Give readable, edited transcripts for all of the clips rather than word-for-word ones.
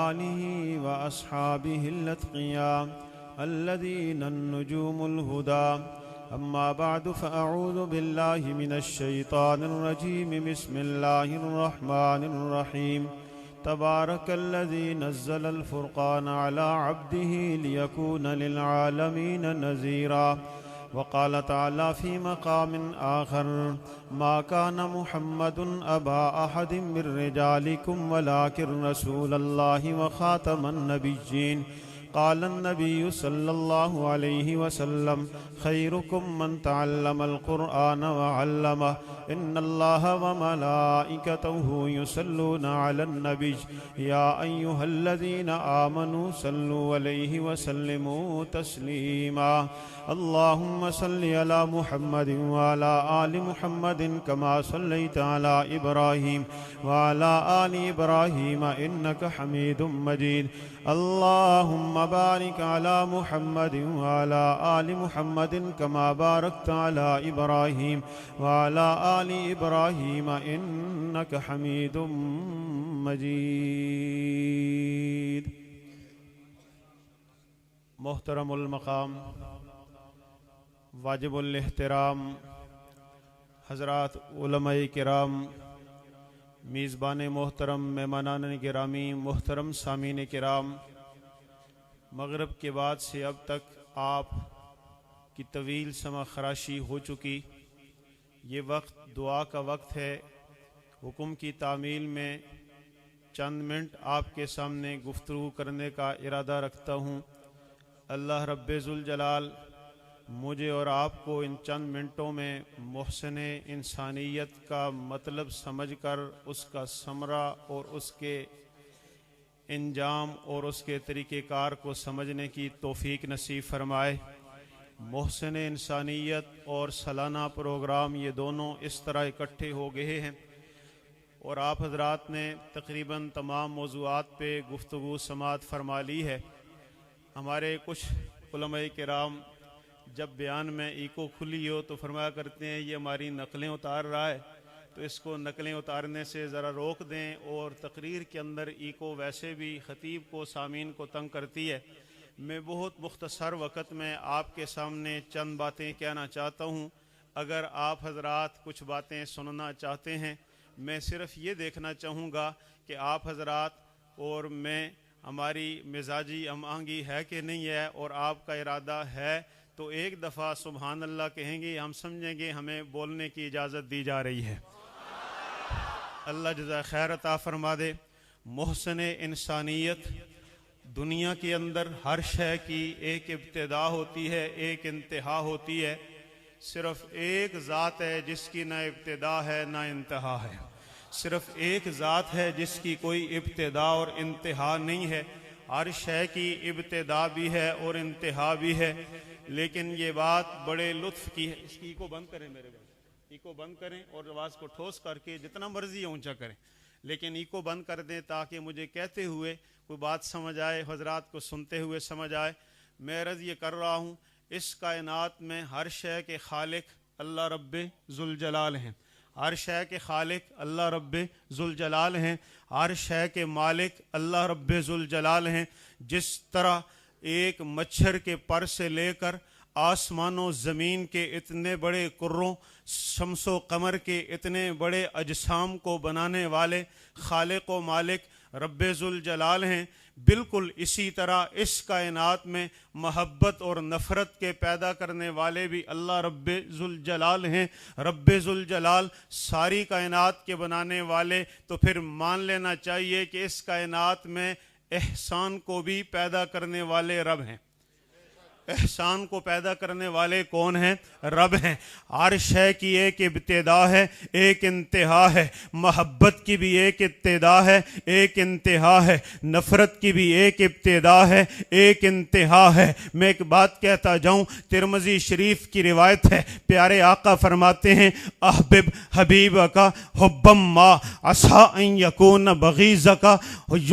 آله وأصحابه الأتقياء الذين النجوم الهدى. أما بعد فأعوذ بالله من الشيطان الرجيم. بسم الله الرحمن الرحيم. تبارك الذي نزل الفرقان على عبده ليكون للعالمين نذيرا. وقال تعالى في مقام آخر: ما كان محمد أبا أحد من رجالكم ولكن رسول الله وخاتم النبيين. قال النبي صلى الله عليه وسلم: خيركم من تعلم القرآن وعلمه. إن الله وملائكته يصلون على النبي يا أيها الذين آمنوا صلوا عليه وسلموا تسليما. اللهم صل على محمد وعلى آل محمد كما صليت على إبراهيم وعلى آل إبراهيم إنك حميد مجيد. اللهم بارك على محمد وعلى آل محمد كما باركت على إبراهيم وعلى آل إبراهيم إنك حميد مجيد. محترم المقام، واجب الاحترام حضرات علماء کرام، میزبان محترم، مہمانان گرامی، محترم سامعین کرام، مغرب کے بعد سے اب تک آپ کی طویل سمع خراشی ہو چکی. یہ وقت دعا کا وقت ہے. حکم کی تعمیل میں چند منٹ آپ کے سامنے گفتگو کرنے کا ارادہ رکھتا ہوں. اللہ رب ذوالجلال مجھے اور آپ کو ان چند منٹوں میں محسن انسانیت کا مطلب سمجھ کر اس کا ثمرہ اور اس کے انجام اور اس کے طریقہ کار کو سمجھنے کی توفیق نصیب فرمائے. محسن انسانیت اور سالانہ پروگرام یہ دونوں اس طرح اکٹھے ہو گئے ہیں اور آپ حضرات نے تقریباً تمام موضوعات پہ گفتگو سماعت فرما لی ہے. ہمارے کچھ علماء کرام جب بیان میں ایکو کھلی ہو تو فرمایا کرتے ہیں یہ ہماری نقلیں اتار رہا ہے، تو اس کو نقلیں اتارنے سے ذرا روک دیں. اور تقریر کے اندر ایکو ویسے بھی خطیب کو، سامعین کو تنگ کرتی ہے. میں بہت مختصر وقت میں آپ کے سامنے چند باتیں کہنا چاہتا ہوں. اگر آپ حضرات کچھ باتیں سننا چاہتے ہیں، میں صرف یہ دیکھنا چاہوں گا کہ آپ حضرات اور میں ہماری مزاجی ہم آہنگی ہے کہ نہیں ہے، اور آپ کا ارادہ ہے تو ایک دفعہ سبحان اللہ کہیں گے، ہم سمجھیں گے ہمیں بولنے کی اجازت دی جا رہی ہے. اللہ جزائے خیر عطا فرما دے. محسن انسانیت، دنیا کے اندر ہر شے کی ایک ابتدا ہوتی ہے، ایک انتہا ہوتی ہے. صرف ایک ذات ہے جس کی نہ ابتدا ہے نہ انتہا ہے. صرف ایک ذات ہے جس کی کوئی ابتدا اور انتہا نہیں ہے. ہر شے کی ابتدا بھی ہے اور انتہا بھی ہے. لیکن یہ بات بڑے لطف کی ہے. اس کی ایکو بند کریں میرے بھائی، ایکو بند کریں اور آواز کو ٹھوس کر کے جتنا مرضی اونچا کریں، لیکن ایکو بند کر دیں تاکہ مجھے کہتے ہوئے کوئی بات سمجھ آئے، حضرات کو سنتے ہوئے سمجھ آئے. میں عرض یہ کر رہا ہوں، اس کائنات میں ہر شے کے خالق اللہ رب ذوالجلال ہیں. ہر شے کے خالق اللہ رب ذوالجلال ہیں. ہر شے کے مالک اللہ رب ذوالجلال ہیں. جس طرح ایک مچھر کے پر سے لے کر آسمان و زمین کے اتنے بڑے کروں، شمس و قمر کے اتنے بڑے اجسام کو بنانے والے خالق و مالک رب ذوالجلال ہیں، بالکل اسی طرح اس کائنات میں محبت اور نفرت کے پیدا کرنے والے بھی اللہ رب ذوالجلال ہیں. رب ذوالجلال ساری کائنات کے بنانے والے، تو پھر مان لینا چاہیے کہ اس کائنات میں احسان کو بھی پیدا کرنے والے رب ہیں. احسان کو پیدا کرنے والے کون ہیں؟ رب ہیں. ہر شے کی ایک ابتدا ہے، ایک انتہا ہے. محبت کی بھی ایک ابتدا ہے، ایک انتہا ہے. نفرت کی بھی ایک ابتدا ہے، ایک انتہا ہے. میں ایک بات کہتا جاؤں، ترمذی شریف کی روایت ہے، پیارے آقا فرماتے ہیں: احبب حبیبک حبا ما عسى ان یکون بغیضک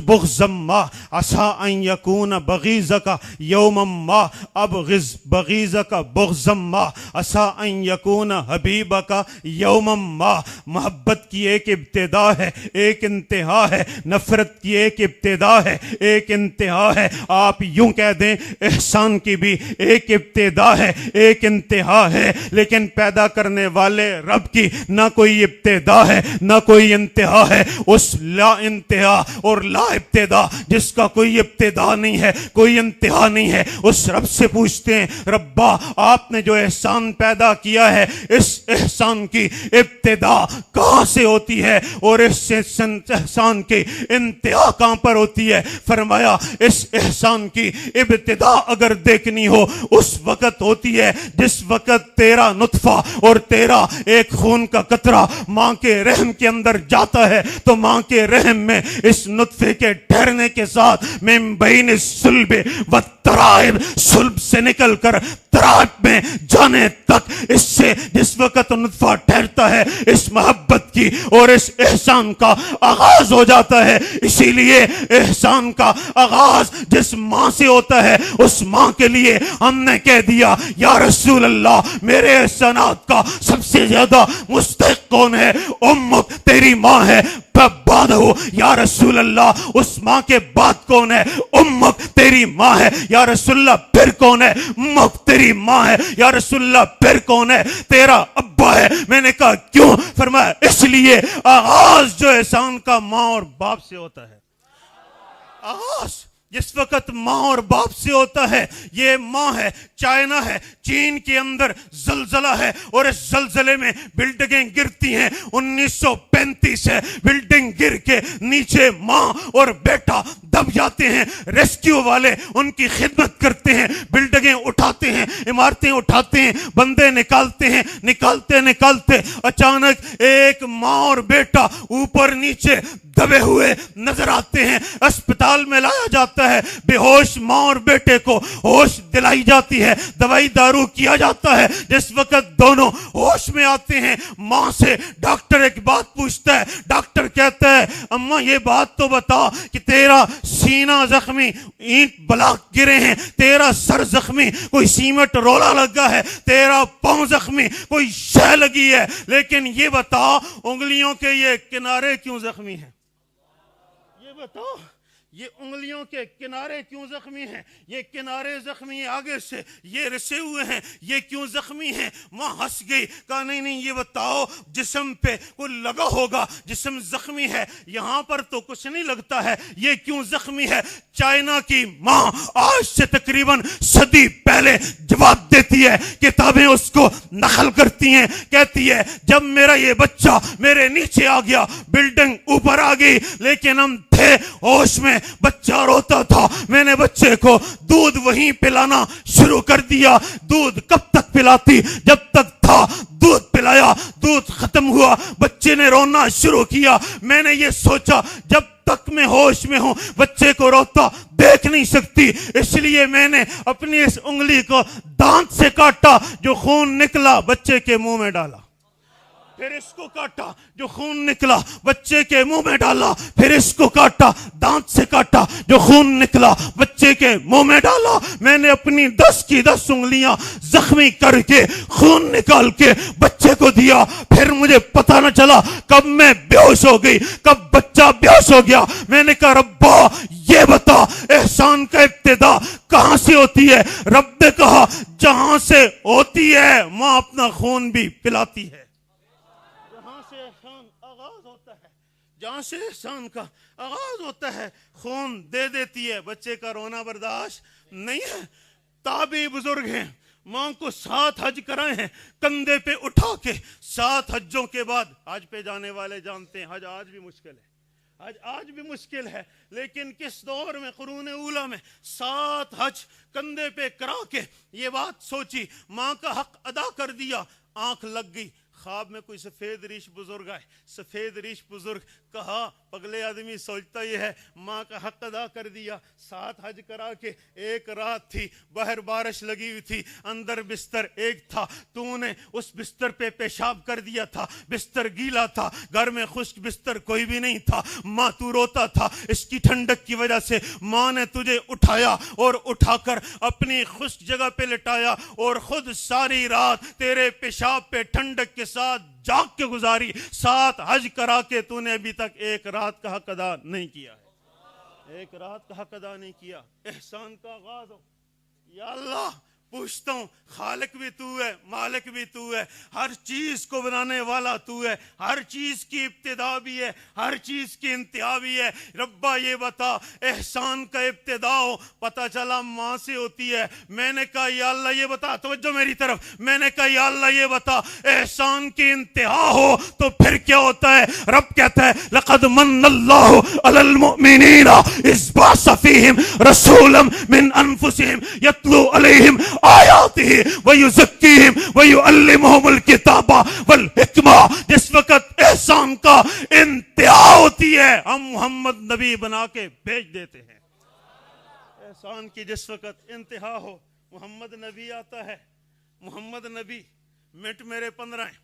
بغضا ما عسى ان یکون بغیضک یوما ما ابغض بغیضک بغضا ما عسى ان یکون حبیبک یوما ما. محبت کی ایک ابتدا ہے، ایک انتہا ہے. نفرت کی ایک ابتدا ہے، ایک انتہا ہے. آپ یوں کہہ دیں احسان کی بھی ایک ابتدا ہے، ایک انتہا ہے. لیکن پیدا کرنے والے رب کی نہ کوئی ابتدا ہے نہ کوئی انتہا ہے. اس لا انتہا اور لا ابتدا جس کا کوئی ابتدا نہیں ہے، کوئی انتہا نہیں ہے، اس رب سے پوچھتے ہیں ربا آپ نے جو احسان پیدا کیا ہے اس احسان کی ابتدا کہاں سے ہوتی ہے اور اس احسان کی انتہا کہاں پر ہوتی ہے؟ فرمایا اس احسان کی ابتدا اگر دیکھنی ہو اس وقت ہوتی ہے جس وقت تیرا نطفہ اور تیرا ایک خون کا قطرہ ماں کے رحم کے اندر جاتا ہے تو ماں کے رحم میں اس نطفے کے ٹھہرنے کے ساتھ من بین الصلب والترائب، صلب سے نکل کر ترائب میں جانے تک اس سے جس وقت نطفہ ٹھہرتا ہے اس محبت کی اور اس احسان کا آغاز ہو جاتا ہے. اسی لیے احسان کا آغاز جس ماں سے ہوتا ہے اس ماں کے لیے ہم نے کہہ دیا یا رسول اللہ میرے احسانات کا سب سے زیادہ مستحق کون ہے؟ امک تیری ماں ہے. بعد ہو یا رسول اللہ اس ماں کے بعد کون ہے؟ امک تیری ماں ہے. یا رسول اللہ پھر کون ہے؟ امک تیری ماں ہے. یا رسول اللہ پھر کون ہے؟ تیرا ابا ہے. میں نے کہا کیوں؟ فرمایا اس لیے آغاز جو احسان کا ماں اور باپ سے ہوتا ہے. آغاز جس وقت ماں اور باپ سے ہوتا ہے، یہ ماں ہے، چائنا ہے، چین کے اندر زلزلہ ہے اور اس زلزلے میں بلڈنگیں گرتی ہیں. 1935 ہے، بلڈنگ گر کے نیچے ماں اور بیٹا دب جاتے ہیں. ریسکیو والے ان کی خدمت کرتے ہیں، بلڈنگیں اٹھاتے ہیں، عمارتیں اٹھاتے ہیں، بندے نکالتے ہیں. نکالتے اچانک ایک ماں اور بیٹا اوپر نیچے دبے ہوئے نظر آتے ہیں. اسپتال میں لایا جاتا ہے، بے ہوش ماں اور بیٹے کو ہوش دلائی جاتی ہے، دوائی دارو کیا جاتا ہے. جس وقت دونوں ہوش میں آتے ہیں ماں سے ڈاکٹر ایک بات پوچھتا ہے. ڈاکٹر کہتا ہے اماں یہ بات تو بتا کہ تیرا سینہ زخمی، اینٹ بلاک گرے ہیں، تیرا سر زخمی، کوئی سیمنٹ رولا لگا ہے، تیرا پاؤں زخمی، کوئی شے لگی ہے، لیکن یہ بتا انگلیوں کے یہ کنارے کیوں زخمی ہیں؟ یہ بتاؤ یہ انگلیوں کے کنارے کیوں زخمی ہیں؟ یہ کنارے زخمی ہیں آگے سے، یہ رسے ہوئے ہیں، یہ کیوں زخمی ہیں؟ ماں ہنس گئی، کہا نہیں یہ بتاؤ جسم پہ کوئی لگا ہوگا، جسم زخمی ہے، یہاں پر تو کچھ نہیں لگتا ہے، یہ کیوں زخمی ہے؟ چائنا کی ماں آج سے تقریباً صدی پہلے جواب دیتی ہے. کتابیں اس کو نقل کرتی ہیں، کہتی ہے جب میرا یہ بچہ میرے نیچے آ گیا، بلڈنگ اوپر آ گئی، لیکن ہم تھے ہوش میں، بچہ روتا تھا، میں نے بچے کو دودھ وہیں پلانا شروع کر دیا. دودھ کب تک پلاتی؟ جب تک تھا. دودھ پلایا، دودھ ختم ہوا، بچے نے رونا شروع کیا. میں نے یہ سوچا جب تک میں ہوش میں ہوں بچے کو روتا دیکھ نہیں سکتی، اس لیے میں نے اپنی اس انگلی کو دانت سے کاٹا، جو خون نکلا بچے کے منہ میں ڈالا. پھر اس کو کاٹا، جو خون نکلا بچے کے منہ میں ڈالا. پھر اس کو کاٹا، دانت سے کاٹا، جو خون نکلا بچے کے منہ میں ڈالا. میں نے اپنی 10 کی 10 انگلیاں زخمی کر کے خون نکال کے بچے کو دیا. پھر مجھے پتہ نہ چلا کب میں بے ہوش ہو گئی، کب بچہ بے ہوش ہو گیا. میں نے کہا ربا یہ بتا احسان کا ابتدا کہاں سے ہوتی ہے؟ رب نے کہا جہاں سے ہوتی ہے ماں اپنا خون بھی پلاتی ہے. جہاں سے احسان کا آغاز ہوتا ہے خون دے دیتی ہے. بچے کا رونا برداشت نہیں ہے. تابعی بزرگ ہیں، ماں کو 7 حج کرائے ہیں کندھے پہ اٹھا کے. 7 حجوں کے بعد حج پہ جانے والے جانتے ہیں حج آج بھی مشکل ہے، حج آج بھی مشکل ہے. لیکن کس دور میں؟ قرون اولا میں 7 حج کندھے پہ کرا کے یہ بات سوچی، ماں کا حق ادا کر دیا. آنکھ لگ گئی، خواب میں کوئی سفید ریش بزرگ آئے. سفید ریش بزرگ کہا پگلے آدمی سوچتا یہ ہے ماں کا حق ادا کر دیا، 7 حج کرا کے ایک رات تھی، باہر بارش لگی ہوئی تھی، اندر بستر ایک تھا، تو نے اس بستر پہ پیشاب کر دیا تھا، بستر گیلا تھا، گھر میں خشک بستر کوئی بھی نہیں تھا، ماں تو روتا تھا، اس کی ٹھنڈک کی وجہ سے ماں نے تجھے اٹھایا اور اٹھا کر اپنی خشک جگہ پہ لٹایا اور خود ساری رات تیرے پیشاب پہ ٹھنڈک کے ساتھ جاگ کے گزاری، 7 حج کرا کے تو نے ابھی تک ایک رات کا حق ادا نہیں کیا ہے، ایک رات کا حق ادا نہیں کیا۔ احسان کا آغاز ہو، یا اللہ پوچھتا ہوں، خالق بھی تو ہے، مالک بھی تو ہے، ہر چیز کو بنانے والا تو ہے، ہر چیز کی ابتدا بھی ہے، ہر چیز کی انتہا بھی ہے۔ ربا یہ بتا احسان کا ابتدا ہو، پتہ چلا ماں سے ہوتی ہے، میں نے کہا یا اللہ یہ بتا، توجہ میری طرف، میں نے کہا یا اللہ یہ بتا احسان کی انتہا ہو تو پھر کیا ہوتا ہے؟ رب کہتا ہے لقد من اللہ علی المؤمنین اذ بعث فیہم رسولا من انفسہم یتلو علیہم آیاتہ ویزکیہم ویعلمہم الکتاب والحکمہ۔ جس وقت احسان کا انتہا ہوتی ہے ہم محمد نبی بنا کے بھیج دیتے ہیں۔ احسان کی جس وقت انتہا ہو محمد نبی آتا ہے۔ محمد نبی، منٹ میرے 15 ہیں،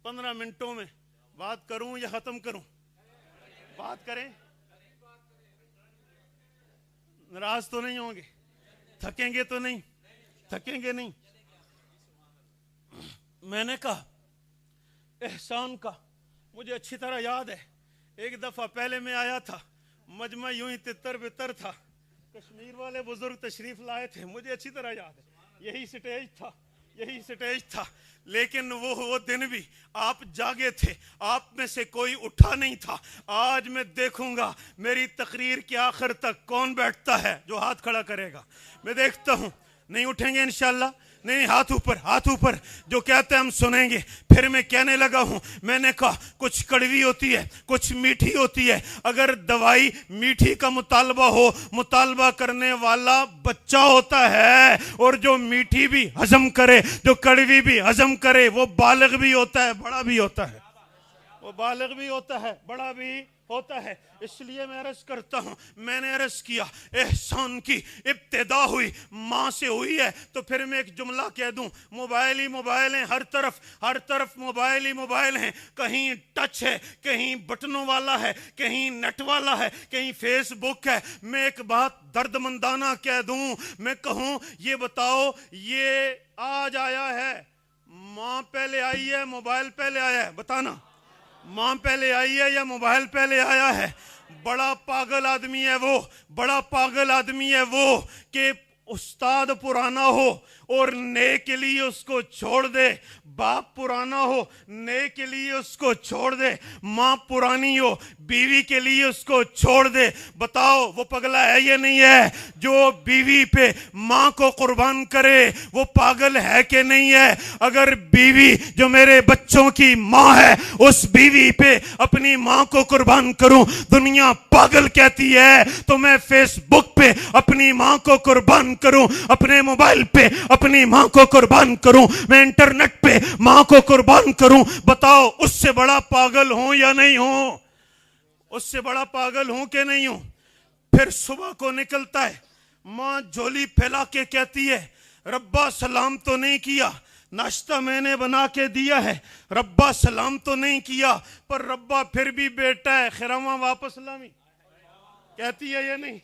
15 منٹوں میں بات کروں یا ختم کروں؟ بات کریں؟ ناراض تو نہیں ہوں گے؟ تھکیں گے تو نہیں؟ تھکیں گے نہیں؟ میں نے کہا احسان کا مجھے اچھی طرح یاد ہے، ایک دفعہ پہلے میں آیا تھا، مجمع یوں ہی تتر بتر تھا، کشمیر والے بزرگ تشریف لائے تھے، مجھے اچھی طرح یاد ہے، یہی سٹیج تھا، لیکن وہ دن بھی آپ جاگے تھے، آپ میں سے کوئی اٹھا نہیں تھا۔ آج میں دیکھوں گا میری تقریر کے آخر تک کون بیٹھتا ہے جو ہاتھ کھڑا کرے گا، میں دیکھتا ہوں۔ نہیں اٹھیں گے انشاءاللہ؟ نہیں، ہاتھ اوپر، جو کہتے ہیں ہم سنیں گے۔ پھر میں کہنے لگا ہوں، میں نے کہا کچھ کڑوی ہوتی ہے، کچھ میٹھی ہوتی ہے، اگر دوائی میٹھی کا مطالبہ ہو، مطالبہ کرنے والا بچہ ہوتا ہے، اور جو میٹھی بھی ہضم کرے، جو کڑوی بھی ہضم کرے، وہ بالغ بھی ہوتا ہے، بڑا بھی ہوتا ہے، وہ بالغ بھی ہوتا ہے، بڑا بھی ہوتا ہے۔ اس لیے میں عرض کرتا ہوں، میں نے عرض کیا احسان کی ابتدا ہوئی ماں سے ہوئی ہے، تو پھر میں ایک جملہ کہہ دوں، موبائل ہی موبائل ہیں، ہر طرف موبائل ہی موبائل ہیں، کہیں ٹچ ہے، کہیں بٹنوں والا ہے، کہیں نیٹ والا ہے، کہیں فیس بک ہے۔ میں ایک بات درد مندانہ کہہ دوں، میں کہوں یہ بتاؤ یہ آج آیا ہے، ماں پہلے آئی ہے موبائل پہلے آیا ہے؟ بتانا، ماں پہلے آئی ہے یا موبائل پہلے آیا ہے؟ بڑا پاگل آدمی ہے وہ کہ استاد پرانا ہو اور نئے کے لیے اس کو چھوڑ دے، باپ پرانا ہو نئے کے لیے اس کو چھوڑ دے، ماں پرانی ہو بیوی کے لیے اس کو چھوڑ دے۔ بتاؤ وہ پگلا ہے یا نہیں ہے؟ جو بیوی پہ ماں کو قربان کرے وہ پاگل ہے کہ نہیں ہے؟ اگر بیوی جو میرے بچوں کی ماں ہے اس بیوی پہ اپنی ماں کو قربان کروں دنیا پاگل کہتی ہے، تو میں فیس بک پہ اپنی ماں کو قربان کروں، اپنے موبائل پہ اپنی ماں کو قربان کروں، میں انٹرنیٹ پہ ماں کو قربان کروں۔ بتاؤ اس سے بڑا پاگل ہوں یا نہیں ہوں؟ اس سے بڑا پاگل ہوں کہ نہیں ہوں؟ پھر صبح کو نکلتا ہے، ماں جھولی پھیلا کے کہتی ہے ربا سلام تو نہیں کیا، ناشتہ میں نے بنا کے دیا ہے، ربا سلام تو نہیں کیا، پر ربا پھر بھی بیٹا ہے، خیرامہ واپس لامی کہتی ہے یا نہیں؟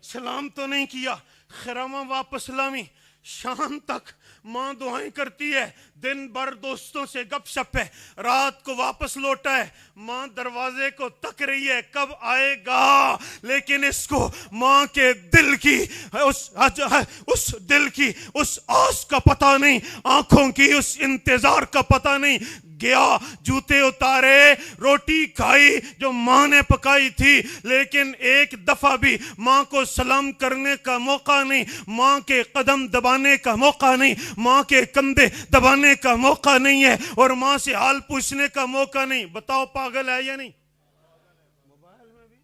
سلام تو نہیں کیا، خیرامہ واپس لامی۔ شام تک ماں دعائیں کرتی ہے، دن بھر دوستوں سے گپ شپ ہے، رات کو واپس لوٹا ہے، ماں دروازے کو تک رہی ہے کب آئے گا، لیکن اس کو ماں کے دل کی اس دل کی اس آس کا پتہ نہیں، آنکھوں کی اس انتظار کا پتہ نہیں۔ گیا جوتے اتارے، روٹی کھائی جو ماں نے پکائی تھی، لیکن ایک دفعہ بھی ماں کو سلام کرنے کا موقع نہیں، ماں کے قدم دبانے کا موقع نہیں، ماں کے کندھے دبانے کا موقع نہیں ہے، اور ماں سے حال پوچھنے کا موقع نہیں۔ بتاؤ پاگل ہے یا نہیں؟ موبائل میں بھی،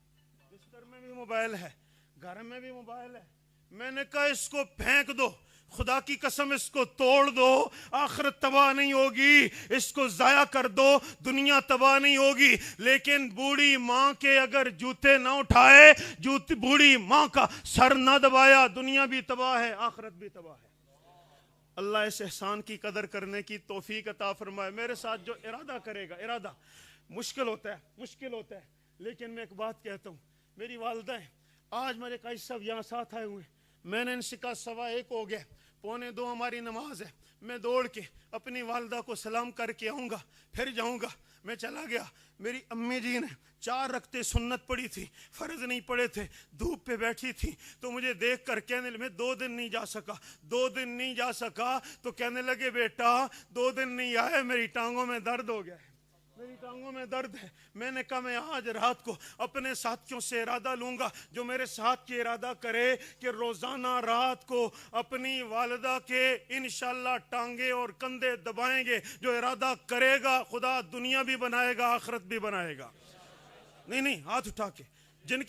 بستر میں بھی موبائل ہے، گھر میں بھی موبائل ہے۔ میں نے کہا اس کو پھینک دو، خدا کی قسم اس کو توڑ دو، آخرت تباہ نہیں ہوگی، اس کو ضائع کر دو، دنیا تباہ نہیں ہوگی۔ لیکن بوڑھی ماں کے اگر جوتے نہ اٹھائے، بوڑھی ماں کا سر نہ دبایا، دنیا بھی تباہ ہے، آخرت بھی تباہ ہے۔ اللہ اس احسان کی قدر کرنے کی توفیق عطا فرمائے۔ میرے ساتھ جو ارادہ کرے گا، ارادہ مشکل ہوتا ہے، لیکن میں ایک بات کہتا ہوں، میری والدہ ہیں، آج میرے قائد صاحب یہاں ساتھ آئے ہوئے ہیں، میں نے ان سے کہا 1:15 ہو گیا، 1:45 ہماری نماز ہے، میں دوڑ کے اپنی والدہ کو سلام کر کے آؤں گا، پھر جاؤں گا۔ میں چلا گیا، میری امی جی نے 4 رکعتیں سنت پڑھی تھی، فرض نہیں پڑھے تھے، دھوپ پہ بیٹھی تھی، تو مجھے دیکھ کر کہنے لگے، میں 2 دن نہیں جا سکا، تو کہنے لگے بیٹا 2 دن نہیں آئے، میری ٹانگوں میں درد ہو گیا ہے، میری ٹانگوں میں درد ہے۔ میں نے کہا میں آج رات کو اپنے ساتھیوں سے ارادہ لوں گا، جو میرے ساتھ کی ارادہ کرے کہ روزانہ رات کو اپنی والدہ کے انشاءاللہ ٹانگے اور کندھے دبائیں گے۔ جو ارادہ کرے گا خدا دنیا بھی بنائے گا، آخرت بھی بنائے گا۔ نہیں، ہاتھ اٹھا کے جن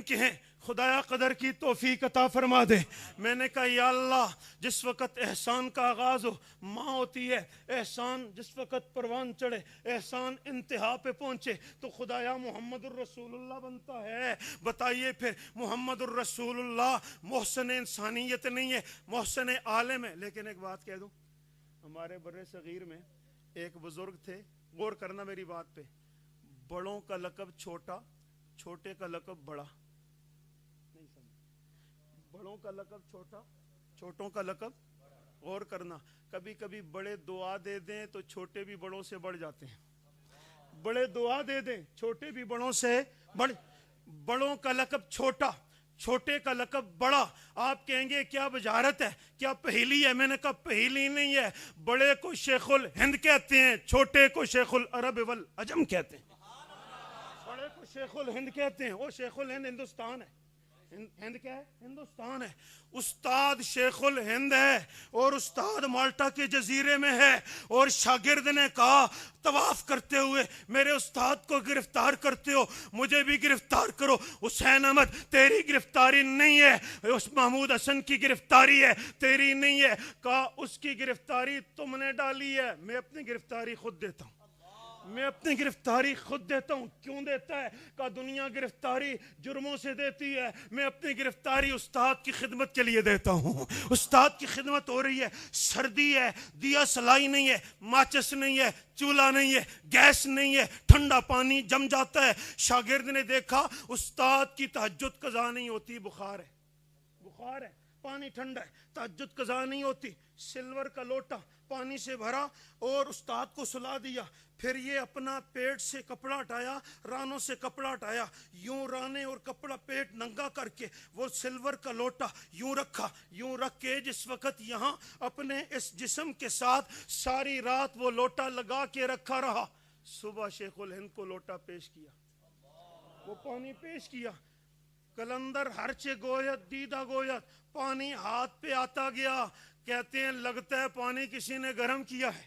کے ہیں خدایا قدر کی توفیق عطا فرما دے۔ میں نے کہا یا اللہ، جس وقت احسان کا آغاز ہو، ماں ہوتی ہے، احسان جس وقت پروان چڑھے، احسان انتہا پہ پہنچے تو خدایا محمد الرسول اللہ بنتا ہے۔ بتائیے پھر محمد الرسول اللہ محسن انسانیت نہیں ہے، محسن عالم ہے۔ لیکن ایک بات کہہ دوں، ہمارے بر صغیر میں ایک بزرگ تھے، غور کرنا میری بات پہ، بڑوں کا لقب چھوٹا، چھوٹے کا لقب بڑا، بڑوں کا لقب چھوٹا، چھوٹوں کا لقب، غور کرنا، کبھی کبھی بڑے دعا دے دیں تو چھوٹے بھی بڑوں سے بڑھ جاتے ہیں، بڑے دعا دے دیں چھوٹے بھی بڑوں سے بڑوں کا لقب چھوٹا، چھوٹے کا لقب بڑا۔ آپ کہیں گے کیا بجارت ہے، کیا پہیلی ہے؟ میں نے کہا پہیلی نہیں ہے، بڑے کو شیخ الہند کہتے ہیں، چھوٹے کو شیخ العرب والعجم کہتے ہیں۔ بڑے کو شیخ الہند کہتے ہیں، وہ شیخ الہند ہندوستان ہے، ہند کیا ہے؟ ہندوستان ہے۔ استاد شیخ الہند ہے اور استاد مالٹا کے جزیرے میں ہے، اور شاگرد نے کہا طواف کرتے ہوئے، میرے استاد کو گرفتار کرتے ہو، مجھے بھی گرفتار کرو۔ حسین احمد تیری گرفتاری نہیں ہے، اس محمود حسن کی گرفتاری ہے، تیری نہیں ہے۔ کہا اس کی گرفتاری تم نے ڈالی ہے، میں اپنی گرفتاری خود دیتا ہوں، میں اپنی گرفتاری خود دیتا ہوں۔ کیوں دیتا ہے؟ کہ دنیا گرفتاری جرموں سے دیتی ہے، میں اپنی گرفتاری استاد کی خدمت کے لیے دیتا ہوں۔ استاد کی خدمت ہو رہی ہے، سردی ہے، دیا سلائی نہیں ہے، ماچس نہیں ہے، چولہا نہیں ہے، گیس نہیں ہے، ٹھنڈا پانی جم جاتا ہے۔ شاگرد نے دیکھا استاد کی تہجد قضا نہیں ہوتی، بخار ہے، پانی ٹھنڈا ہے، تہجد قضا نہیں ہوتی۔ سلور کا لوٹا پانی سے بھرا اور استاد کو سلا دیا، پھر یہ اپنا پیٹ سے کپڑا ہٹایا، رانوں سے کپڑا ہٹایا، یوں رانے اور کپڑا پیٹ ننگا کر کے وہ سلور کا لوٹا یوں رکھا، یوں رکھ کے جس وقت یہاں اپنے اس جسم کے ساتھ ساری رات وہ لوٹا لگا کے رکھا رہا۔ صبح شیخ الہند کو لوٹا پیش کیا، وہ پانی پیش کیا، کلندر ہرچے گویت دیدہ گویت، پانی ہاتھ پہ آتا گیا۔ کہتے ہیں لگتا ہے پانی کسی نے گرم کیا ہے،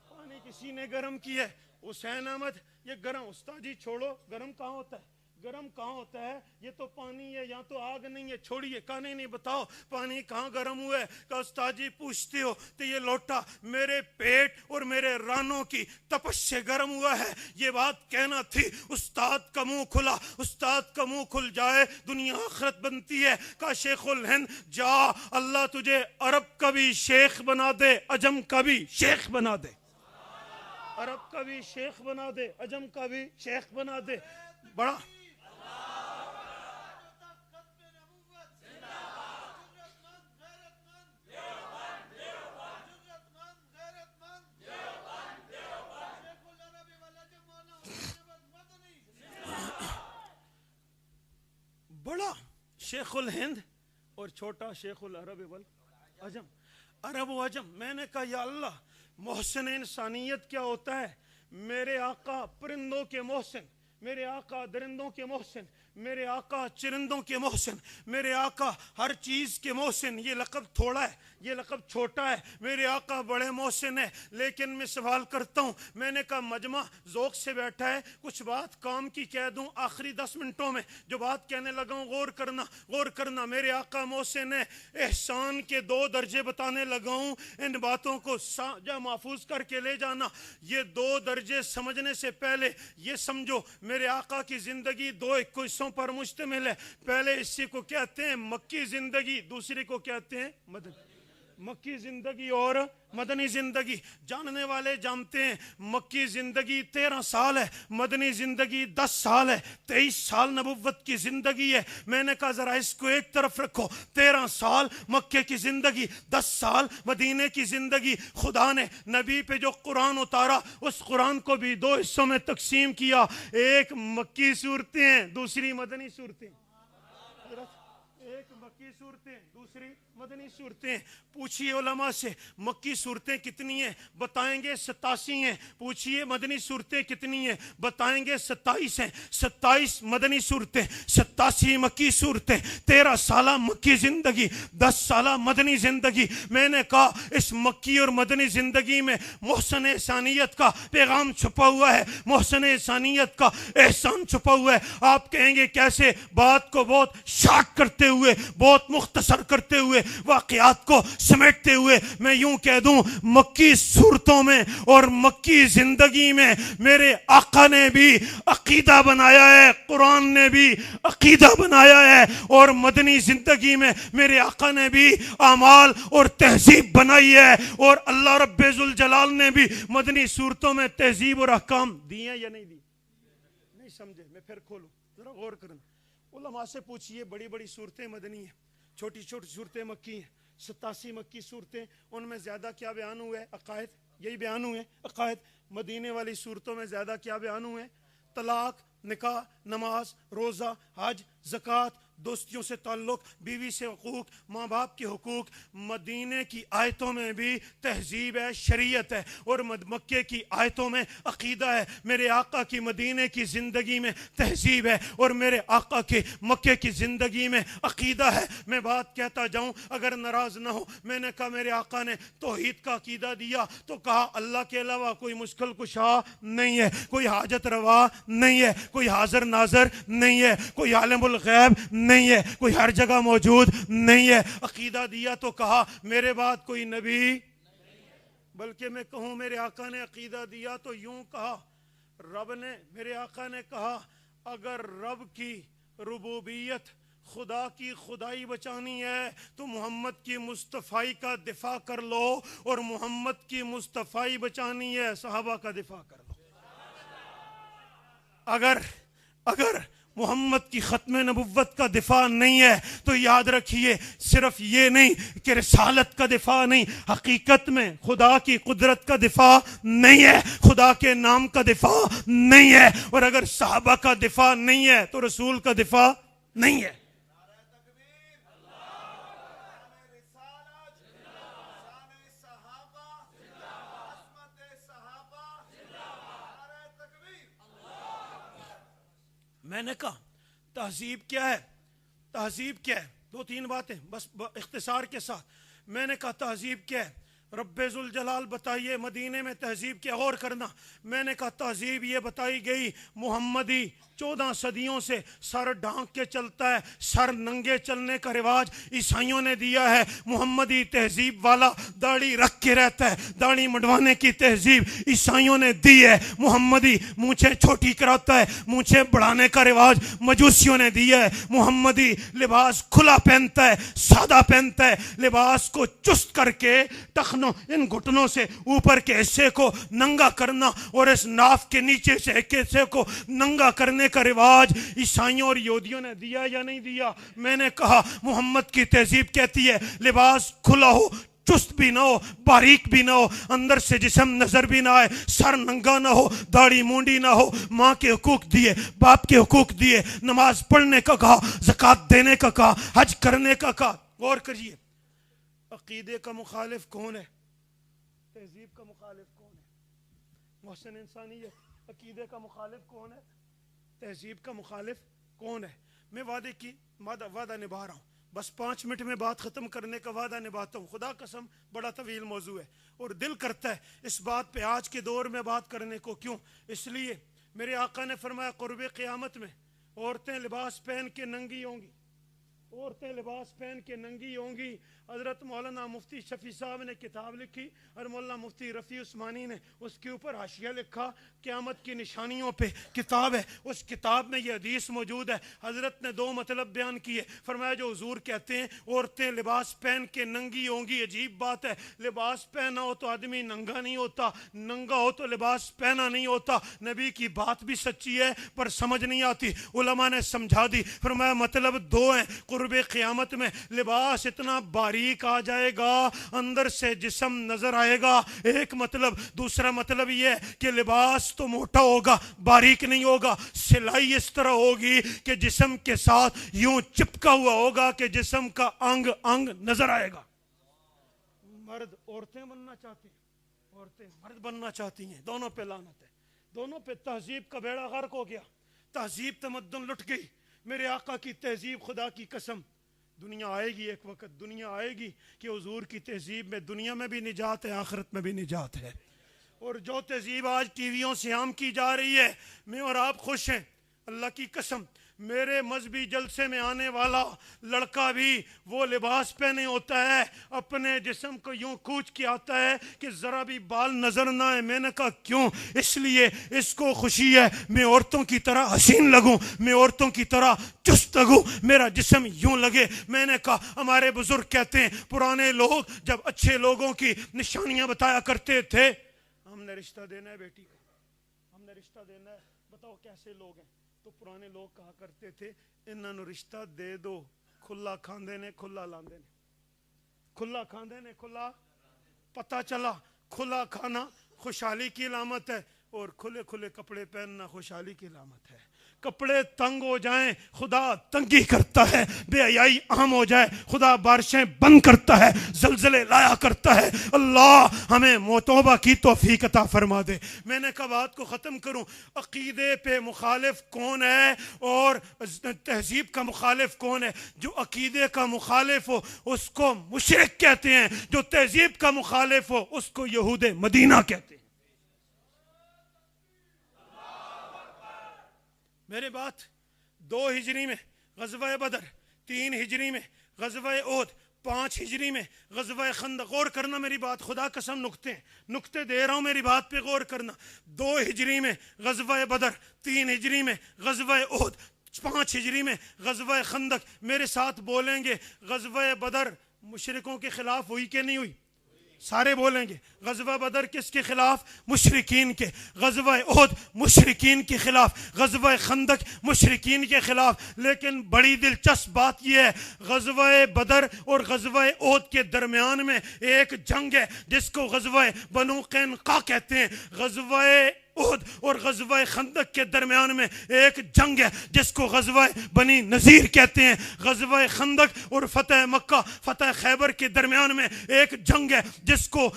پانی کسی نے گرم کیا ہے۔ حسین احمد یہ گرم، استاد جی چھوڑو، گرم کہاں ہوتا ہے، گرم کہاں ہوتا ہے، یہ تو پانی ہے، یہاں تو آگ نہیں ہے، چھوڑیے۔ کہا نہیں بتاؤ پانی کہاں گرم ہوا ہے۔ کہا استاد جی پوچھتے ہو تو یہ لوٹا میرے پیٹ اور میرے رانوں کی تپش سے گرم ہوا ہے، یہ بات کہنا تھی۔ استاد کا منہ کھلا، استاد کا منہ کھل جائے دنیا آخرت بنتی ہے۔ کہا شیخ الہند جا، اللہ تجھے عرب کا بھی شیخ بنا دے، عجم کا بھی شیخ بنا دے، عرب کا بھی شیخ بنا دے، عجم کا بھی شیخ بنا دے۔ بڑا بڑا شیخ الہند اور چھوٹا شیخ العرب والعجم، عرب و عجم۔ میں نے کہا یا اللہ، محسن انسانیت کیا ہوتا ہے؟ میرے آقا پرندوں کے محسن، میرے آقا درندوں کے محسن، میرے آقا چرندوں کے محسن، میرے آقا ہر چیز کے محسن. یہ لقب تھوڑا ہے، یہ لقب چھوٹا ہے. میرے آقا بڑے محسن ہے. لیکن میں سوال کرتا ہوں، میں نے کہا مجمع ذوق سے بیٹھا ہے، کچھ بات کام کی کہہ دوں آخری 10 منٹوں میں. جو بات کہنے لگا ہوں غور کرنا، غور کرنا. میرے آقا محسن ہے. احسان کے 2 درجے بتانے لگا ہوں، ان باتوں کو جا محفوظ کر کے لے جانا. یہ 2 درجے سمجھنے سے پہلے یہ سمجھو میرے آقا کی زندگی 2 حصوں پر مشتمل ہے. پہلے حصے کو کہتے ہیں مکی زندگی، دوسری کو کہتے ہیں مکی زندگی اور مدنی زندگی. جاننے والے جانتے ہیں مکی زندگی 13 سال ہے، مدنی زندگی 10 سال ہے، 23 سال نبوت کی زندگی ہے. میں نے کہا ذرا اس کو ایک طرف رکھو، 13 سال مکے کی زندگی، 10 سال مدینے کی زندگی. خدا نے نبی پہ جو قرآن اتارا اس قرآن کو بھی 2 حصوں میں تقسیم کیا. ایک مکی صورتیں ہیں، دوسری مدنی صورتیں. ایک مکی صورتیں، دوسری مدنی صورتیں. پوچھئے علماء سے مکی صورتیں کتنی ہیں؟ بتائیں گے 87 ہیں. پوچھئے مدنی صورتیں کتنی ہیں؟ بتائیں گے 27 ہیں. 27 مدنی صورتیں، 87 مکی صورتیں. 13 سالہ مکی زندگی، 10 سالہ مدنی زندگی. میں نے کہا اس مکی اور مدنی زندگی میں محسن احسانیت کا پیغام چھپا ہوا ہے، محسن احسانیت کا احسان چھپا ہوا ہے. آپ کہیں گے کیسے؟ بات کو بہت شارٹ کرتے ہوئے، بہت مختصر کرتے ہوئے، واقعات کو سمیٹتے ہوئے میں یوں کہہ دوں، مکی صورتوں میں اور مکی زندگی میں میرے آقا نے بھی عقیدہ بنایا ہے، قرآن نے بھی عقیدہ بنایا ہے، اور مدنی زندگی میں میرے آقا نے بھی اعمال اور تہذیب بنائی ہے. اور اللہ رب ذوالجلال نے بھی مدنی صورتوں میں تہذیب اور احکام دی ہیں یا نہیں دی؟ نہیں سمجھے؟ میں پھر کھولوں، ذرا غور کرنا. علماء سے پوچھئے بڑی بڑی صورتیں مدنی ہیں، چھوٹی چھوٹی صورتیں مکی ہیں. 87 مکی صورتیں، ان میں زیادہ کیا بیان ہوئے؟ عقائد. یہی بیان ہوئے عقائد. مدینے والی صورتوں میں زیادہ کیا بیان ہوئے؟ طلاق، نکاح، نماز، روزہ، حج، زکوٰۃ، دوستیوں سے تعلق، بیوی سے حقوق، ماں باپ کے حقوق. مدینے کی آیتوں میں بھی تہذیب ہے، شریعت ہے، اور مکے کی آیتوں میں عقیدہ ہے. میرے آقا کی مدینے کی زندگی میں تہذیب ہے، اور میرے آقا کی مکے کی زندگی میں عقیدہ ہے. میں بات کہتا جاؤں اگر ناراض نہ ہو. میں نے کہا میرے آقا نے توحید کا عقیدہ دیا تو کہا اللہ کے علاوہ کوئی مشکل کشا نہیں ہے، کوئی حاجت روا نہیں ہے، کوئی حاضر ناظر نہیں ہے، کوئی عالم الغیب نہیں ہے، کوئی ہر جگہ موجود نہیں ہے. عقیدہ دیا تو کہا میرے بعد کوئی نبی، بلکہ میں کہوں میرے آقا نے عقیدہ دیا تو یوں کہا، رب نے، میرے آقا نے کہا اگر رب کی ربوبیت، خدا کی خدائی بچانی ہے تو محمد کی مصطفیٰ کا دفاع کر لو، اور محمد کی مصطفیٰ بچانی ہے صحابہ کا دفاع کر لو. اگر محمد کی ختم نبوت کا دفاع نہیں ہے تو یاد رکھیے صرف یہ نہیں کہ رسالت کا دفاع نہیں، حقیقت میں خدا کی قدرت کا دفاع نہیں ہے، خدا کے نام کا دفاع نہیں ہے. اور اگر صحابہ کا دفاع نہیں ہے تو رسول کا دفاع نہیں ہے. میں نے کہا تہذیب کیا ہے؟ تہذیب کیا ہے؟ 2-3 باتیں بس اختصار کے ساتھ. میں نے کہا تہذیب کیا ہے؟ رب ذوالجلال بتائیے مدینے میں تہذیب کیا؟ غور کرنا. میں نے کہا تہذیب یہ بتائی گئی محمدی 14 صدیوں سے سر ڈھانک کے چلتا ہے، سر ننگے چلنے کا رواج عیسائیوں نے دیا ہے. محمدی تہذیب والا داڑھی رکھ کے رہتا ہے، داڑھی منڈوانے کی تہذیب عیسائیوں نے دی ہے. محمدی مونچھیں چھوٹی کراتا ہے، مونچھیں بڑھانے کا رواج مجوسیوں نے دیا ہے. محمدی لباس کھلا پہنتا ہے، سادہ پہنتا ہے، لباس کو چست کر کے ٹخنوں، ان گھٹنوں سے اوپر کے حصے کو ننگا کرنا اور اس ناف کے نیچے سے ایک حصے کو ننگا کرنے کا رواج عیسائیوں اور یہودیوں نے دیا یا نہیں دیا؟ میں نے کہا محمد کی تہذیب کہتی ہے لباس کھلا ہو، چست بھی نہ ہو، باریک بھی نہ ہو، اندر سے جسم نظر بھی نہ آئے، سر ننگا نہ ہو، داڑھی مونڈی نہ ہو. ماں کے حقوق دیے، باپ کے حقوق دیے، نماز پڑھنے کا کہا، زکوٰۃ دینے کا کہا، حج کرنے کا کہا. غور کریے عقیدے کا مخالف کون ہے؟ تہذیب کا مخالف کون ہے؟ محسن انسانیت. عقیدے کا مخالف کون ہے؟ تہذیب کا مخالف کون ہے؟ میں وعدہ نبھا رہا ہوں، بس 5 منٹ میں بات ختم کرنے کا وعدہ نبھاتا ہوں، خدا قسم بڑا طویل موضوع ہے اور دل کرتا ہے اس بات پہ آج کے دور میں بات کرنے کو۔ کیوں؟ اس لیے میرے آقا نے فرمایا قرب قیامت میں عورتیں لباس پہن کے ننگی ہوں گی، عورتیں لباس پہن کے ننگی ہوں گی۔ حضرت مولانا مفتی شفیع صاحب نے کتاب لکھی اور مولانا مفتی رفیع عثمانی نے اس کے اوپر حاشیہ لکھا، قیامت کی نشانیوں پہ کتاب ہے، اس کتاب میں یہ حدیث موجود ہے۔ حضرت نے 2 مطلب بیان کیے، فرمایا جو حضور کہتے ہیں عورتیں لباس پہن کے ننگی ہوں گی، عجیب بات ہے، لباس پہنا ہو تو آدمی ننگا نہیں ہوتا، ننگا ہو تو لباس پہنا نہیں ہوتا۔ نبی کی بات بھی سچی ہے پر سمجھ نہیں آتی، علماء نے سمجھا دی، فرمایا مطلب 2 ہیں۔ قرب قیامت میں لباس اتنا باریک آ جائے گا، اندر سے جسم نظر آئے گا، ایک مطلب۔ دوسرا مطلب یہ ہے کہ لباس تو موٹا ہوگا، باریک نہیں ہوگا، سلائی اس طرح ہوگی کہ جسم کے ساتھ یوں چپکا ہوا ہوگا کہ جسم کا انگ انگ نظر آئے گا۔ مرد عورتیں بننا چاہتی ہیں، عورتیں مرد بننا چاہتی ہیں، دونوں پہ لعنت ہے، دونوں پہ تہذیب کا بیڑا غرق ہو گیا، تہذیب تمدن لٹ گئی۔ میرے آقا کی تہذیب، خدا کی قسم دنیا آئے گی، ایک وقت دنیا آئے گی کہ حضور کی تہذیب میں دنیا میں بھی نجات ہے، آخرت میں بھی نجات ہے۔ اور جو تہذیب آج ٹی ویوں سے عام کی جا رہی ہے، میں اور آپ خوش ہیں، اللہ کی قسم۔ میرے مذہبی جلسے میں آنے والا لڑکا بھی وہ لباس پہنے ہوتا ہے، اپنے جسم کو یوں کوچ کے آتا ہے کہ ذرا بھی بال نظر نہ آئے۔ میں نے کہا کیوں؟ اس لیے اس کو خوشی ہے میں عورتوں کی طرح حسین لگوں، میں عورتوں کی طرح چست لگوں، میرا جسم یوں لگے۔ میں نے کہا ہمارے بزرگ کہتے ہیں پرانے لوگ جب اچھے لوگوں کی نشانیاں بتایا کرتے تھے، ہم نے رشتہ دینا ہے بیٹی کو، ہم نے رشتہ دینا ہے، بتاؤ کیسے لوگ ہیں؟ تو پرانے لوگ کہا کرتے تھے انہاں نو رشتہ دے دو، کھلا کھاندے نے کھلا لاندے نے، کھلا کھاندے نے کھلا۔ پتہ چلا کھلا کھانا خوشحالی کی علامت ہے اور کھلے کھلے کپڑے پہننا خوشحالی کی علامت ہے۔ کپڑے تنگ ہو جائیں خدا تنگی کرتا ہے، بے حیائی عام ہو جائے خدا بارشیں بند کرتا ہے، زلزلے لایا کرتا ہے۔ اللہ ہمیں توبہ کی توفیق عطا فرما دے۔ میں نے کہا بات کو ختم کروں، عقیدے پہ مخالف کون ہے اور تہذیب کا مخالف کون ہے؟ جو عقیدے کا مخالف ہو اس کو مشرک کہتے ہیں، جو تہذیب کا مخالف ہو اس کو یہود مدینہ کہتے ہیں۔ میرے بات 2 ہجری میں غزوہ بدر، 3 ہجری میں غزوہ احد، 5 ہجری میں غزوہ خندق۔ غور کرنا میری بات، خدا قسم نکتے دے رہا ہوں، میری بات پہ غور کرنا۔ 2 ہجری میں غزوہ بدر، 3 ہجری میں غزوہ احد، 5 ہجری میں غزوہ خندق۔ میرے ساتھ بولیں گے غزوہ بدر مشرکوں کے خلاف ہوئی کہ نہیں ہوئی؟ سارے بولیں گے۔ غزوہ بدر کس کے خلاف؟ مشرکین کے۔ غزوہ احد مشرکین کے خلاف، غزوہ خندق مشرکین کے خلاف۔ لیکن بڑی دلچسپ بات یہ ہے غزوہ بدر اور غزوہ احد کے درمیان میں ایک جنگ ہے جس کو غزوہ بنو قینقاع کہتے ہیں۔ غزوہ احد اور غزوہ خندق کے درمیان میں ایک جنگ ہے جس کو غزوہ بنی نذیر کہتے ہیں۔ غزوہ خندق اور فتح مکہ فتح خیبر کے درمیان میں ایک جنگ ہے جس کو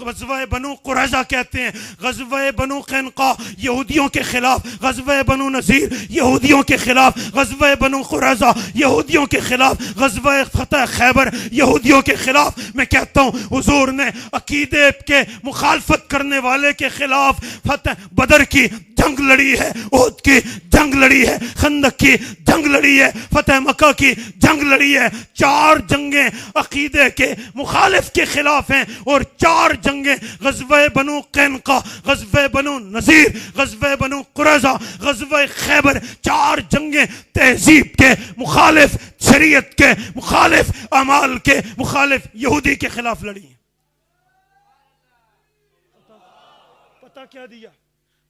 غزوہ بنو قریظہ کہتے ہیں۔ غزوہ بنو قینقاع یہودیوں کے خلاف، غزوہ بنو نذیر یہودیوں کے خلاف، غزوہ بنو قریظہ یہودیوں کے خلاف، غزوہ فتح خیبر یہودیوں کے خلاف۔ میں کہتا ہوں حضور نے عقیدے کے مخالفت کرنے والے کے خلاف فتح بدر کی جنگ لڑی ہے، احد کی جنگ لڑی ہے، خندق کی جنگ لڑی ہے، فتح مکہ کی جنگ لڑی ہے۔ 4 جنگیں عقیدے کے مخالف کے خلاف ہیں اور 4 جنگیں غزوہ بنو قینقاع، غزوہ بنو نذیر، غزوہ بنو قریظہ، غزوہ خیبر، 4 جنگیں تہذیب کے مخالف، شریعت کے مخالف، اعمال کے مخالف یہودی کے خلاف لڑی ہیں۔ پتہ کیا دیا؟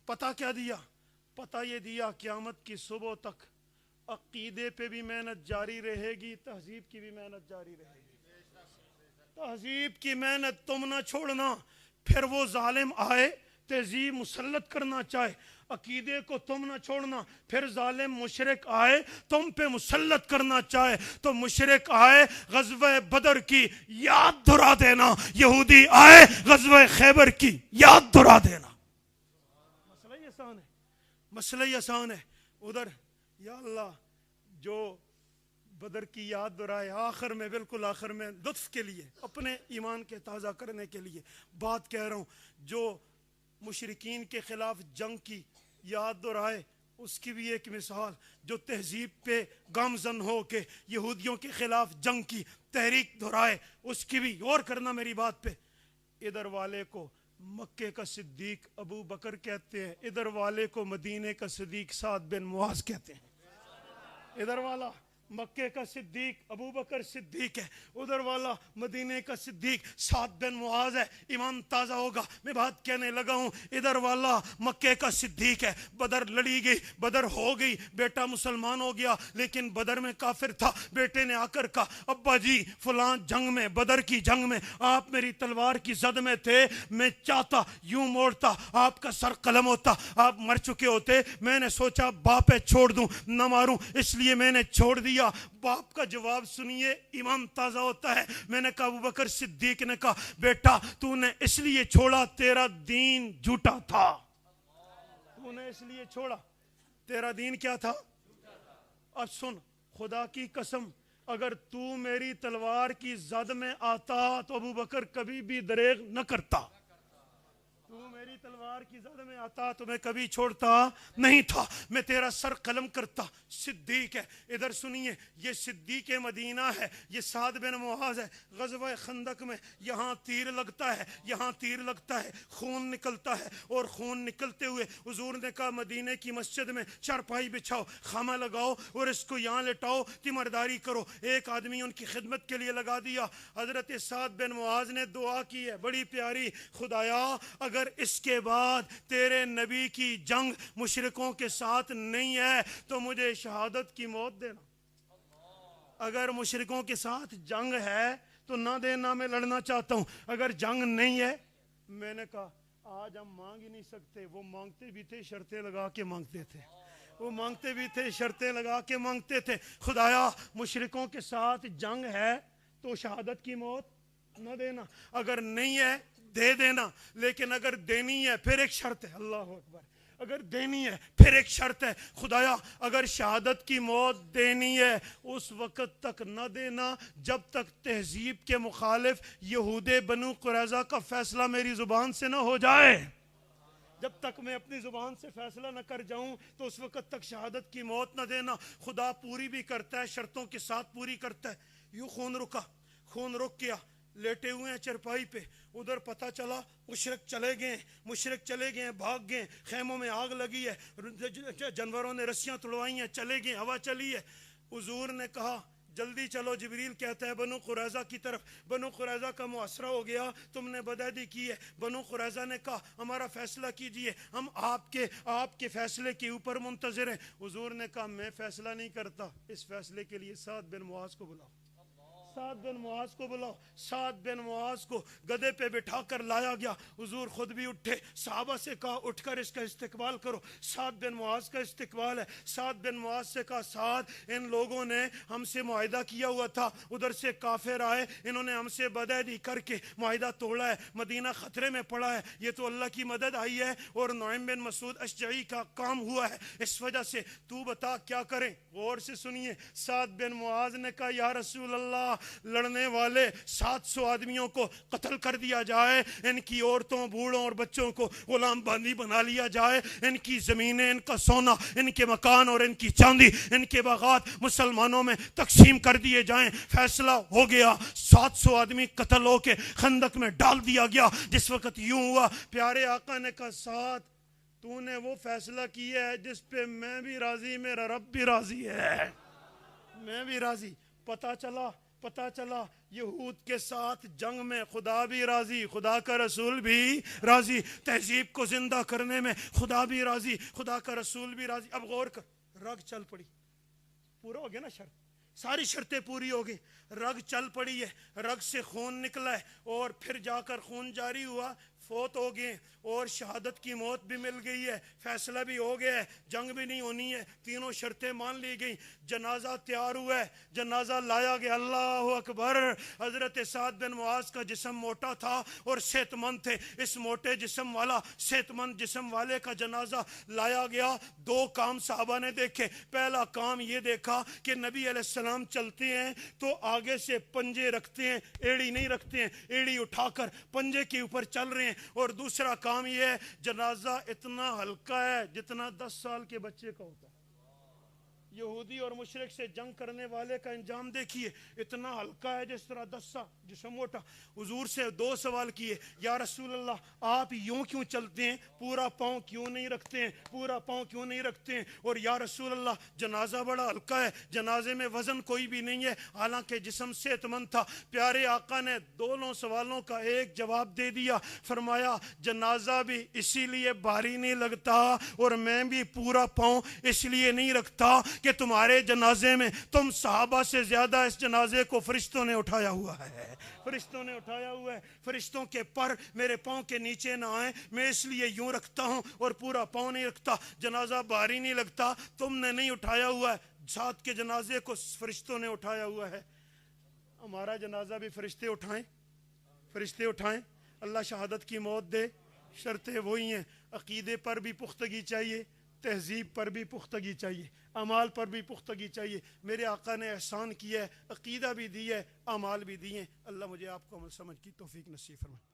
پتہ کیا دیا؟ پتہ یہ دیا قیامت کی صبح تک عقیدے پہ بھی محنت جاری رہے گی، تہذیب کی بھی محنت جاری رہے گی۔ تہذیب کی محنت تم نہ چھوڑنا، پھر وہ ظالم آئے تہذیب مسلط کرنا چاہے، عقیدے کو تم نہ چھوڑنا، پھر ظالم مشرک آئے تم پہ مسلط کرنا چاہے تو مشرک آئے غزوہ بدر کی یاد دہرا دینا، یہودی آئے غزوہ خیبر کی یاد دہرا دینا۔ مسئلہ ہی آسان ہے، مسئلہ ہی آسان ہے۔ ادھر یا اللہ جو بدر کی یاد دہرائے آخر میں، بالکل آخر میں، لطف کے لیے، اپنے ایمان کے تازہ کرنے کے لیے بات کہہ رہا ہوں، جو مشرکین کے خلاف جنگ کی یاد دہرائے، اس کی بھی ایک مثال، جو تہذیب پہ گامزن ہو کے یہودیوں کے خلاف جنگ کی تحریک دہرائے، اس کی بھی غور کرنا میری بات پہ۔ ادھر والے کو مکے کا صدیق ابو بکر کہتے ہیں، ادھر والے کو مدینے کا صدیق سعد بن معاذ کہتے ہیں۔ ادھر والا مکے کا صدیق ابو بکر صدیق ہے، ادھر والا مدینے کا صدیق سعد بن معاذ ہے۔ ایمان تازہ ہوگا، میں بات کہنے لگا ہوں۔ ادھر والا مکے کا صدیق ہے، بدر لڑی گئی، بدر ہو گئی، بیٹا مسلمان ہو گیا، لیکن بدر میں کافر تھا۔ بیٹے نے آ کر کہا ابا جی فلاں جنگ میں، بدر کی جنگ میں آپ میری تلوار کی زد میں تھے، میں چاہتا یوں موڑتا آپ کا سر قلم ہوتا، آپ مر چکے ہوتے، میں نے سوچا باپ ہے چھوڑ دوں نہ ماروں، اس لیے میں نے چھوڑ دیا۔ باپ کا جواب سنیے، ایمان تازہ ہوتا ہے۔ میں نے کہا ابو بکر صدیق نے کہا بیٹا تو نے اس لیے چھوڑا، تیرا دین جھوٹا تھا، تو نے اس لیے چھوڑا، تیرا دین کیا تھا؟ اب سن، خدا کی قسم اگر تو میری تلوار کی زد میں آتا تو ابو بکر کبھی بھی دریغ نہ کرتا۔ تو میری تلوار کی زد میں آتا تو میں کبھی چھوڑتا نہیں تھا، میں تیرا سر قلم کرتا۔ صدیق ہے، ادھر سنیے، یہ صدیق مدینہ ہے، یہ سعد بن معاذ ہے۔ غزوہ خندق میں یہاں تیر لگتا ہے، یہاں تیر لگتا ہے، خون نکلتا ہے، اور خون نکلتے ہوئے حضور نے کہا مدینے کی مسجد میں چارپائی بچھاؤ، خیمہ لگاؤ اور اس کو یہاں لٹاؤ، تیمارداری کرو۔ ایک آدمی ان کی خدمت کے لیے لگا دیا۔ حضرت سعد بن معاذ نے دعا کی ہے بڑی پیاری، خدایا اگر اس کے بعد تیرے نبی کی جنگ مشرکوں کے ساتھ نہیں ہے تو مجھے شہادت کی موت دینا۔ اگر مشرکوں کے ساتھ جنگ ہے تو نہ دینا، میں لڑنا چاہتا ہوں۔ اگر جنگ نہیں ہے، میں نے کہا آج ہم مانگ ہی نہیں سکتے، وہ مانگتے بھی تھے شرطیں لگا کے مانگتے تھے، وہ مانگتے بھی تھے شرطیں لگا کے مانگتے تھے۔ خدایا مشرکوں کے ساتھ جنگ ہے تو شہادت کی موت نہ دینا، اگر نہیں ہے دے دینا، لیکن اگر دینی ہے پھر ایک شرط ہے۔ اللہ اکبر، اگر دینی ہے پھر ایک شرط ہے۔ خدایا اگر شہادت کی موت دینی ہے اس وقت تک نہ دینا جب تک تہذیب کے مخالف یہود بنو قریظہ کا فیصلہ میری زبان سے نہ ہو جائے۔ جب تک میں اپنی زبان سے فیصلہ نہ کر جاؤں تو اس وقت تک شہادت کی موت نہ دینا۔ خدا پوری بھی کرتا ہے، شرطوں کے ساتھ پوری کرتا ہے۔ یوں خون رکا، خون رک گیا، لیٹے ہوئے ہیں چرپائی پہ، ادھر پتہ چلا مشرک چلے گئے، بھاگ گئے، خیموں میں آگ لگی ہے، جانوروں نے رسیاں توڑوائی ہیں، چلے گئے، ہوا چلی ہے۔ حضور نے کہا جلدی چلو، جبریل کہتا ہے بنو قریظہ کی طرف، بنو قریظہ کا محاصرہ ہو گیا، تم نے بدعہدی کی ہے۔ بنو قریظہ نے کہا ہمارا فیصلہ کیجئے، ہم آپ کے فیصلے کے اوپر منتظر ہیں۔ حضور نے کہا میں فیصلہ نہیں کرتا، اس فیصلے کے لیے سعد بن معاذ کو بلاؤ، سعد بن معاذ کو بلاؤ۔ سعد بن معاذ کو گدھے پہ بٹھا کر لایا گیا۔ حضور خود بھی اٹھے، صحابہ سے کہا اٹھ کر اس کا استقبال کرو۔ سعد بن معاذ کا استقبال ہے۔ سعد بن معاذ سے کہا سعد ان لوگوں نے ہم سے معاہدہ کیا ہوا تھا، ادھر سے کافر آئے، انہوں نے ہم سے بدعہدی کر کے معاہدہ توڑا ہے، مدینہ خطرے میں پڑا ہے، یہ تو اللہ کی مدد آئی ہے اور نعیم بن مسعود اشجعی کا کام ہوا ہے، اس وجہ سے تو بتا کیا کریں۔ غور سے سنیے، سعد بن معاذ نے کہا یا رسول اللہ لڑنے والے 700 آدمیوں کو قتل کر دیا جائے، ان کی عورتوں بوڑھوں اور بچوں کو غلام بندی بنا لیا جائے، ان کی زمینیں، ان کا سونا، ان کے مکان اور ان کی چاندی، ان کے باغات مسلمانوں میں تقسیم کر دیے جائیں۔ فیصلہ ہو گیا، 700 آدمی قتل ہو کے خندق میں ڈال دیا گیا۔ جس وقت یوں ہوا، پیارے آقا نے کہا سعد تو نے وہ فیصلہ کیا ہے جس پہ میں بھی راضی، میرا رب بھی راضی ہے، میں بھی راضی۔ پتہ چلا یہود کے ساتھ جنگ میں خدا بھی راضی، خدا کا رسول بھی راضی، تہذیب کو زندہ کرنے میں خدا بھی راضی، خدا کا رسول بھی راضی۔ اب غور کر، رگ چل پڑی، پورا ہو گیا نا شرط، ساری شرطیں پوری ہو گئی، رگ چل پڑی ہے، رگ سے خون نکلا ہے اور پھر جا کر خون جاری ہوا، فوت ہو گئے اور شہادت کی موت بھی مل گئی ہے، فیصلہ بھی ہو گیا ہے، جنگ بھی نہیں ہونی ہے، تینوں شرطیں مان لی گئی، جنازہ تیار ہوا ہے، جنازہ لایا گیا، اللہ اکبر۔ حضرت سعد بن معاذ کا جسم موٹا تھا اور صحت مند تھے، اس موٹے جسم والا صحت مند جسم والے کا جنازہ لایا گیا۔ دو کام صحابہ نے دیکھے، پہلا کام یہ دیکھا کہ نبی علیہ السلام چلتے ہیں تو آگے سے پنجے رکھتے ہیں، ایڑی نہیں رکھتے ہیں، ایڑی اٹھا کر پنجے کے اوپر چل رہے ہیں، اور دوسرا کام یہ ہے جنازہ اتنا ہلکا ہے جتنا 10 سال کے بچے کا ہوتا ہے۔ یہودی اور مشرک سے جنگ کرنے والے کا انجام دیکھیے، اتنا ہلکا ہے جس طرح 10 سال جسم موٹا۔ حضور سے 2 سوال کیے، یا رسول اللہ آپ یوں کیوں چلتے ہیں، پورا پاؤں کیوں نہیں رکھتے ہیں، پورا پاؤں کیوں نہیں رکھتے ہیں، اور یا رسول اللہ جنازہ بڑا ہلکا ہے، جنازے میں وزن کوئی بھی نہیں ہے، حالانکہ جسم صحت مند تھا۔ پیارے آقا نے دونوں سوالوں کا ایک جواب دے دیا، فرمایا جنازہ بھی اسی لیے بھاری نہیں لگتا اور میں بھی پورا پاؤں اس لیے نہیں رکھتا کہ تمہارے جنازے میں تم صحابہ سے زیادہ اس جنازے کو فرشتوں نے اٹھایا ہوا ہے، فرشتوں نے اٹھایا ہوا ہے، فرشتوں کے پر میرے پاؤں کے نیچے نہ آئیں، میں اس لیے یوں رکھتا ہوں اور پورا پاؤں نہیں رکھتا۔ جنازہ بھاری نہیں لگتا، تم نے نہیں اٹھایا ہوا ہے، ساتھ کے جنازے کو فرشتوں نے اٹھایا ہوا ہے۔ ہمارا جنازہ بھی فرشتے اٹھائیں، فرشتے اٹھائیں، اللہ شہادت کی موت دے۔ شرطیں وہی ہیں، عقیدے پر بھی پختگی چاہیے، تہذیب پر بھی پختگی چاہیے، اعمال پر بھی پختگی چاہیے۔ میرے آقا نے احسان کیا ہے، عقیدہ بھی دی ہے، اعمال بھی دیے ہیں۔ اللہ مجھے آپ کو عمل سمجھ کی توفیق نصیب فرمائے۔